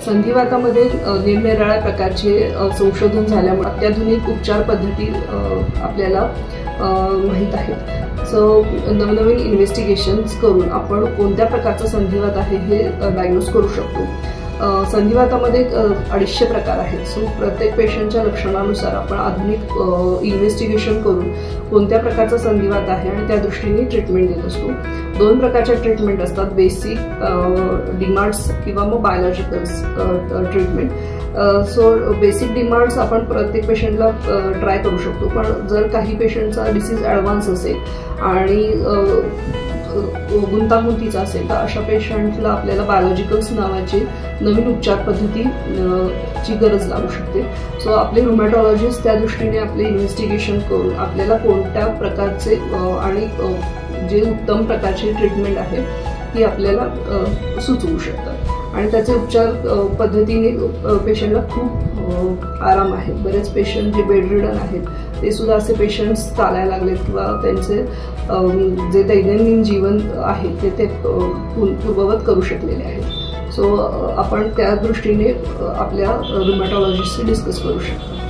संधिवातामध्ये निरनिराळ्या प्रकारचे संशोधन झाल्यामुळे अत्याधुनिक उपचार पद्धती आपल्याला माहीत आहेत। सो नवनवीन इन्व्हेस्टिगेशन्स करून आपण कोणत्या प्रकारचा संधिवात आहे हे डायग्नोज करू शकतो। संधिवातामध्ये 250 प्रकार आहेत। सो प्रत्येक पेशंटच्या लक्षणानुसार आपण आधुनिक इन्व्हेस्टिगेशन करून कोणत्या प्रकारचा संधिवात आहे आणि त्या दृष्टीने ट्रीटमेंट देत असतो। 2 प्रकारच्या ट्रीटमेंट असतात, बेसिक डिमार्ड्स किंवा मग बायोलॉजिकल्स ट्रीटमेंट। सो बेसिक डिमार्ड्स आपण प्रत्येक पेशंटला ट्राय करू शकतो, पण जर काही पेशंटचा डिसीज ॲडव्हान्स असेल आणि गुंतागुंतीचा असेल तर अशा पेशंटला आपल्याला बायोलॉजिकल्स नावाची नवीन उपचार पद्धती ची गरज लागू शकते। सो आपले रुमॅटॉलॉजिस्ट त्या दृष्टीने आपले इन्व्हेस्टिगेशन करून आपल्याला कोणत्या प्रकारचे आणि जे उत्तम प्रकारची ट्रीटमेंट आहे ती आपल्याला सुचवू शकतात आणि त्याचे उपचार पद्धतीने पेशंटला खूप आराम आहे। बरेच पेशंट जे बेडरिडन आहेत ते सुद्धा असे पेशंट्स चालायला लागलेत किंवा त्यांचे जे दैनंदिन जीवन आहे ते पूर्ववत करू शकलेले आहेत। सो आपण त्या दृष्टीने आपल्या रुमॅटॉलॉजिस्टशी डिस्कस करू शकतो।